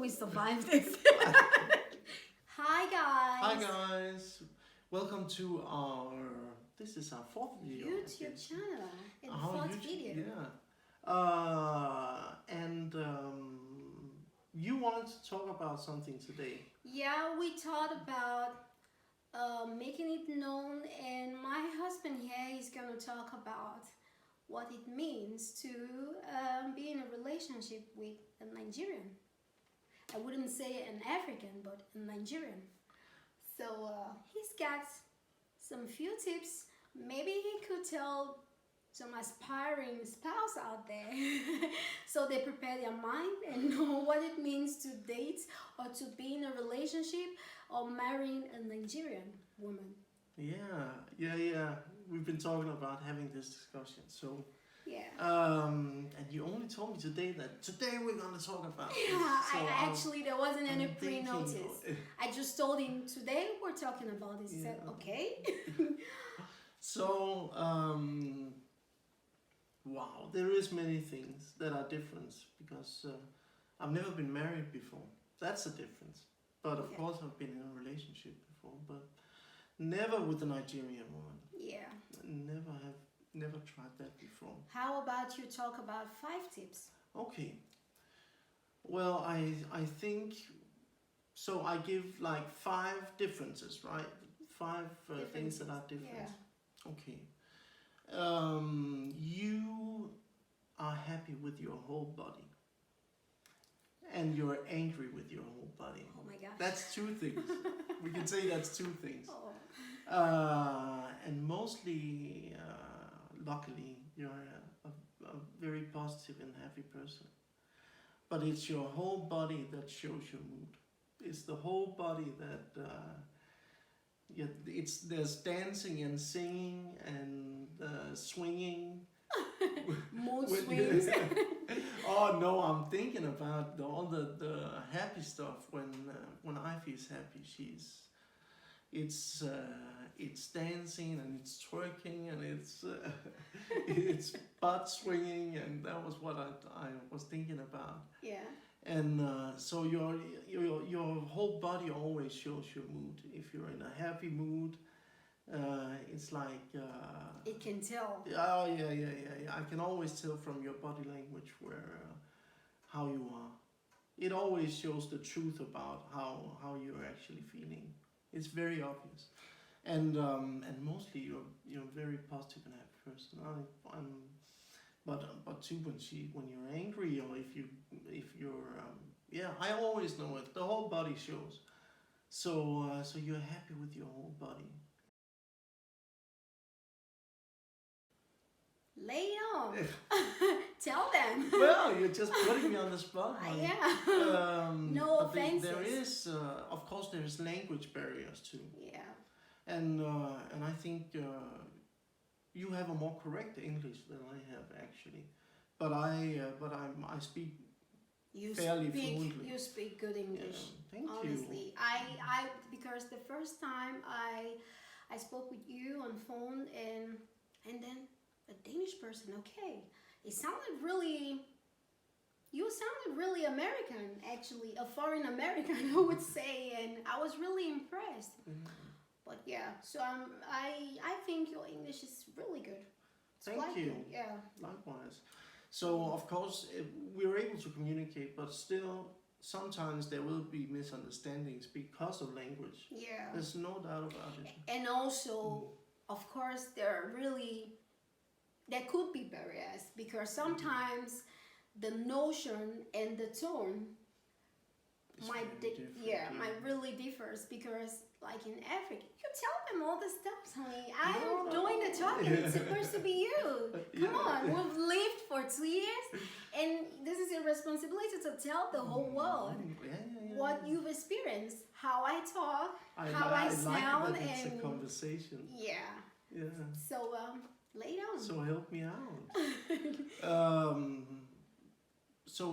we survive this. Hi guys. Hi guys, welcome to this is our fourth video. YouTube channel and Our fourth YouTube- video. Yeah. You wanted to talk about something today. Yeah, we thought about making it known, and my husband here is gonna talk about what it means to be in a relationship with a Nigerian. I wouldn't say an African, but a Nigerian. So he's got some few tips. Maybe he could tell some aspiring spouse out there so they prepare their mind and know what it means to date or to be in a relationship or marrying a Nigerian woman. Yeah. We've been talking about having this discussion. So, Yeah. and you only told me today that today we're gonna talk about this. Yeah, So actually there wasn't any I'm thinking, pre-notice. I just told him today we're talking about this. He said, Yeah. okay. So, wow, there is many things that are different because I've never been married before. That's a difference. But of Yeah. course, I've been in a relationship before, but never with a Nigerian woman. Yeah. Never tried that before. How about you talk about 5 tips? Okay. Well, I think so. I give like 5 differences, right? 5 things that are different. Yeah. Okay. You are happy with your whole body, and you're angry with your whole body. Oh my gosh. That's 2 things. We can say that's 2 things. Oh. And mostly, luckily, you're a very positive and happy person. But it's your whole body that shows your mood. It's the whole body that there's dancing and singing and swinging. Mood When- swings. Oh no, I'm thinking about all the happy stuff when Iphy is happy. It's dancing and it's twerking and it's it's butt swinging, and that was what I was thinking about. Yeah. And so your whole body always shows your mood. If you're in a happy mood, it's like It can tell. oh yeah. I can always tell from your body language where how you are. It always shows the truth about how you're actually feeling. It's very obvious, and mostly you're a very positive and happy person. But too when you're angry or if you're I always know it. The whole body shows. So you're happy with your whole body. Lay it on. Tell them. Well, you're just putting me on the spot, honey. Yeah. No But offenses. there is, of course, there is language barriers too, Yeah. and I think you have a more correct English than I have actually, but I speak You fairly speak. fluently. You speak good English. Thank Honestly, you. I because the first time I spoke with you on phone and then a Danish person. Okay, it sounded really. You sounded really American, actually, a foreign American, I would say, and I was really impressed. But yeah, so I think your English is really good. It's Thank quite you. good, yeah. Likewise. So of course we're able to communicate, but still sometimes there will be misunderstandings because of language. Yeah. There's no doubt about it. And also, of course, there could be barriers because sometimes the notion and the tone It's might very different, might really differs because like in Africa you tell them all the stuff, honey. I'm No. doing the talking. It's supposed to be you. Come Yeah. on, we've lived for 2 years and this is your responsibility to tell the whole world Yeah. what you've experienced, how I talk, I how I like sound, that it's a and conversation. yeah. Yeah. So lay down. So help me out. So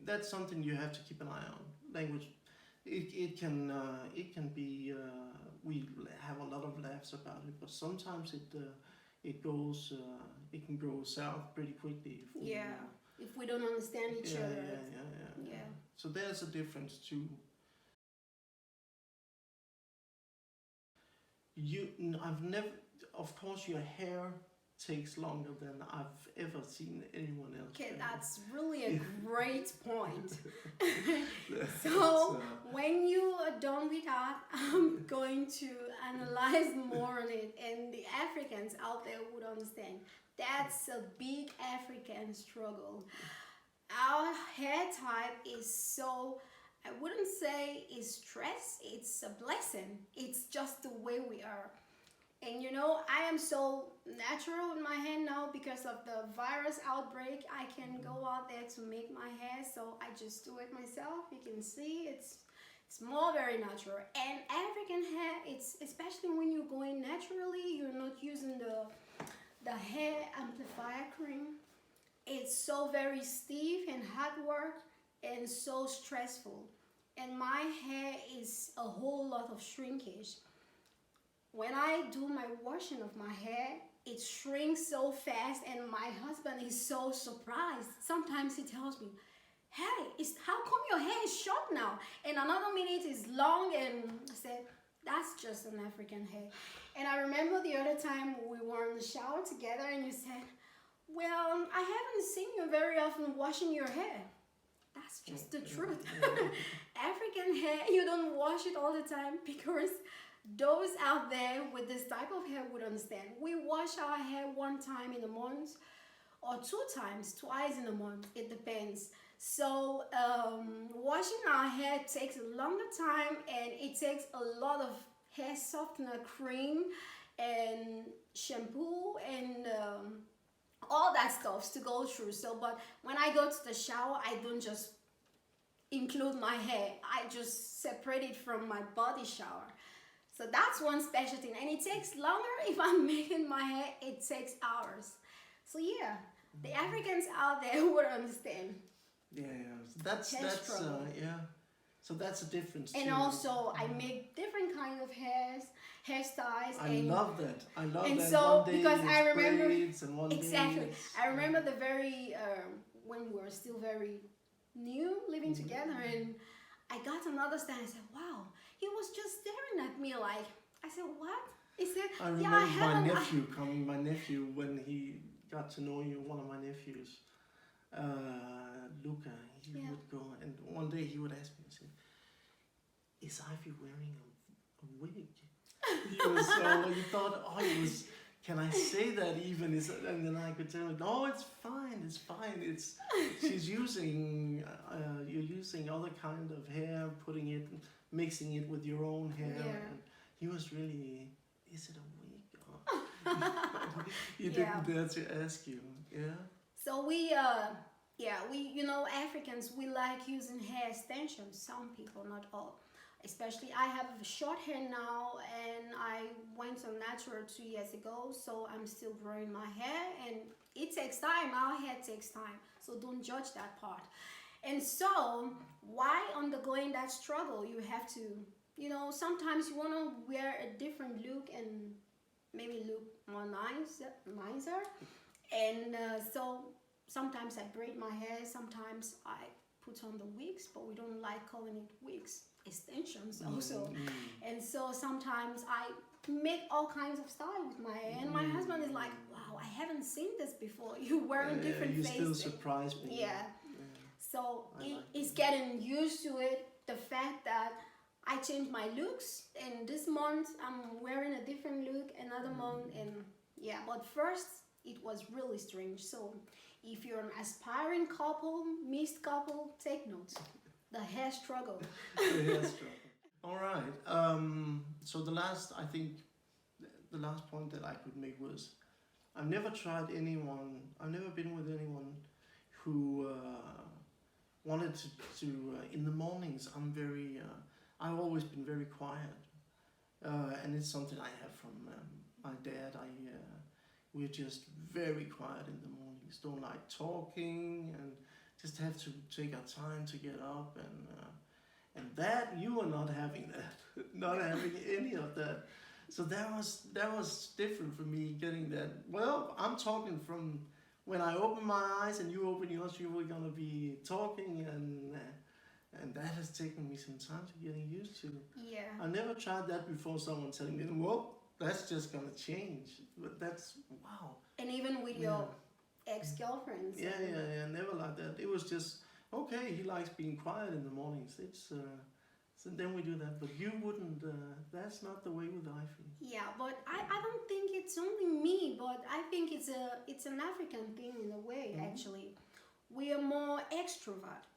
that's something you have to keep an eye on. Language, it can be. We have a lot of laughs about it, but sometimes it can go south pretty quickly. If we don't understand each other. Yeah. Yeah. So there's a difference too. I've never, of course, your hair takes longer than I've ever seen anyone else. Okay, that's really a great point. So when you are done with that, I'm going to analyze more on it, and the Africans out there would understand. That's a big African struggle. Our hair type is so, I wouldn't say it's stress, it's a blessing. It's just the way we are. And you know, I am so natural in my hair now because of the virus outbreak. I can go out there to make my hair, so I just do it myself. You can see it's more very natural. And African hair, it's especially when you're going naturally, you're not using the hair amplifier cream. It's so very stiff and hard work and so stressful. And my hair is a whole lot of shrinkage. When I do my washing of my hair, it shrinks so fast, and my husband is so surprised. Sometimes he tells me, hey, how come your hair is short now? And another minute is long, and I said, that's just an African hair. And I remember the other time we were in the shower together and you said, well, I haven't seen you very often washing your hair. That's just the truth. African hair, you don't wash it all the time because those out there with this type of hair would understand. We wash our hair one time in a month or two times, twice in a month. It depends. So washing our hair takes a longer time, and it takes a lot of hair softener cream and shampoo and all that stuff to go through. So, but when I go to the shower, I don't just include my hair. I just separate it from my body shower. So that's one special thing, and it takes longer. If I'm making my hair, it takes hours. So yeah, the Africans out there would understand. Yeah, so that's yeah. So that's a difference. And too. Also, I make different kinds of hairstyles. I love that. I love and that. So one day because I remember braids and one exactly, day I remember the very when we were still very new living together, and I got another stand. I said, "Wow." He was just staring at me like, I said, what? He said, I remember my nephew coming, when he got to know you, one of my nephews, Luca, he would go, and one day he would ask me, he said, is Iphy wearing a wig? He thought, oh, it was, can I say that even? And then I could tell him, no, it's fine, she's using, you're using other kind of hair, mixing it with your own hair. Yeah. And he was really, is it a wig? He didn't dare to ask you. Yeah. So we you know, Africans, we like using hair extensions. Some people, not all. Especially, I have short hair now, and I went on natural 2 years ago, so I'm still growing my hair, and it takes time. Our hair takes time, so don't judge that part. And so, why undergoing that struggle? You have to, you know, sometimes you want to wear a different look and maybe look more nicer. And so, sometimes I braid my hair, sometimes I put on the wigs, but we don't like calling it wigs, extensions also. And so, sometimes I make all kinds of style with my hair, and my husband is like, wow, I haven't seen this before. You're wearing different faces. You still surprise me. Yeah. So it's getting used to it, the fact that I change my looks, and this month I'm wearing a different look, another month, and yeah, but first it was really strange. So if you're an aspiring couple, mixed couple, take notes. The hair struggle. The hair struggle. All right. So the last point that I could make was, I've never been with anyone who wanted to in the mornings, I've always been very quiet, and it's something I have from my dad. We're just very quiet in the mornings, don't like talking, and just have to take our time to get up, and that, you are not having that, not having any of that. So that was different for me, getting that. Well, I'm talking from when I open my eyes and you open yours, you were gonna be talking, And that has taken me some time to getting used to. Yeah. I never tried that before. Someone telling me, well, that's just gonna change. But that's, wow. And even with your ex-girlfriends. Yeah, never like that. It was just, okay, he likes being quiet in the mornings. So then we do that. But you wouldn't, that's not the way with Iphy. Yeah, but I don't think it's only me, but I think it's an African thing in a way, actually. We are more extrovert.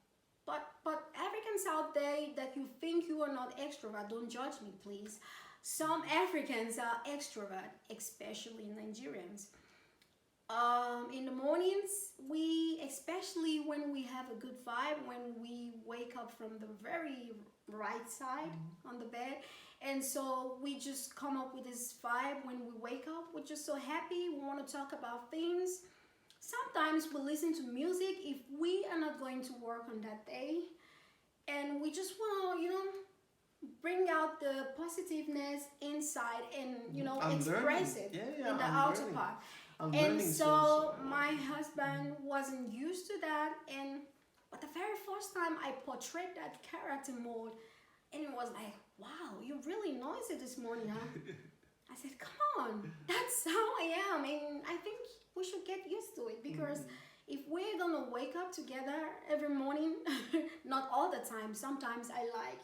But Africans out there that you think you are not extrovert, don't judge me, please. Some Africans are extrovert, especially Nigerians. In the mornings, especially when we have a good vibe, when we wake up from the very right side on the bed, and so we just come up with this vibe when we wake up. We're just so happy. We want to talk about things. Sometimes we listen to music if we are not going to work on that day, and we just want to, bring out the positiveness inside and, express it in the outer part. And so my husband wasn't used to that, but the very first time I portrayed that character mode, and it was like, wow, you're really noisy this morning, huh? I said, come on, that's how I am, and I think we should get used to it, because if we're gonna wake up together every morning, not all the time, sometimes I like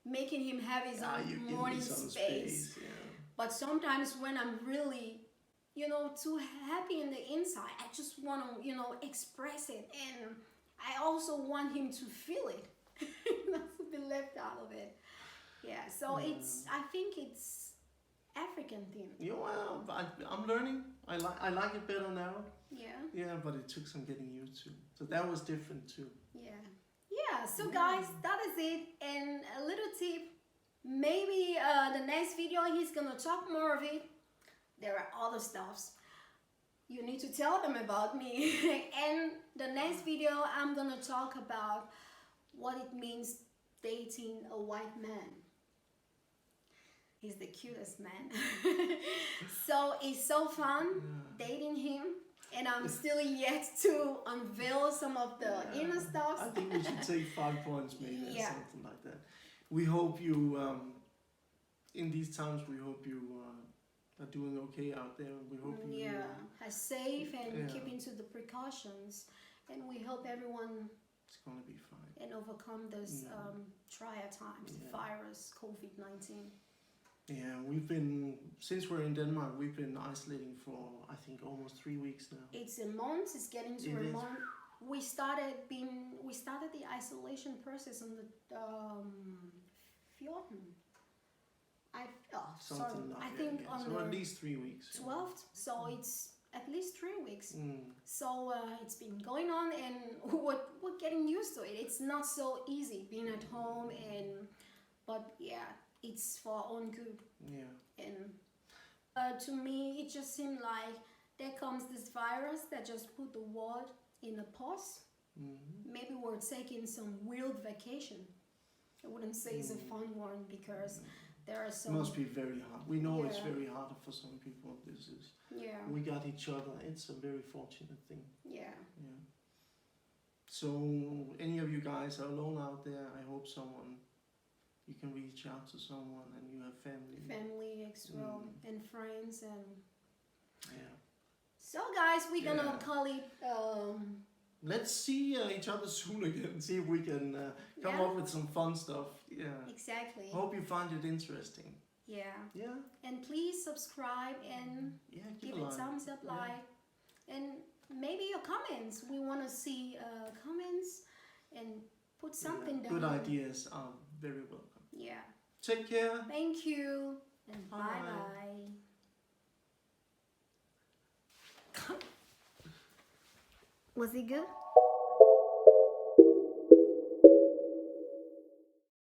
making him have his own morning space. But sometimes when I'm really, too happy in the inside, I just want to, express it, and I also want him to feel it, not to be left out of it. Yeah, so I think it's African thing. Yeah, well, I'm learning. I like it better now. Yeah. Yeah, but it took some getting used to. So that was different too. Yeah. Yeah, so guys, that is it. And a little tip, maybe the next video he's gonna talk more of it. There are other stuffs. You need to tell them about me. And the next video I'm gonna talk about what it means dating a white man. He's the cutest man. So it's so fun dating him, and I'm still yet to unveil some of the inner stuff. I think we should take 5 points maybe, or something like that. We hope you, in these times, we hope you are doing okay out there. We hope you are safe and keeping to the precautions, and we hope everyone it's gonna be fine and overcome this trial times, the virus, COVID-19. Yeah, since we're in Denmark, we've been isolating for, I think, almost 3 weeks now. It's a month, it's getting to a month. We started the isolation process on the 14th. I think on the at least 3 weeks. 12th, so it's at least 3 weeks. So it's been going on, and we're getting used to it. It's not so easy being at home, but yeah, it's for our own good. Yeah. And to me, it just seemed like there comes this virus that just put the world in a pause. Maybe we're taking some wild vacation. I wouldn't say it's a fun one, because there are some... It must be very hard. We know it's very hard for some people. We got each other. It's a very fortunate thing. Yeah. So any of you guys are alone out there, I hope you can reach out to someone, and you have family as well, and friends, and so guys, we're gonna call it let's see each other soon again, see if we can come up with some fun stuff. Exactly. Hope you find it interesting. And please subscribe and give it thumbs up, like, and maybe your comments. We want to see comments, and put something down. Good ideas are very welcome. Take care. Thank you, and bye. Was it good?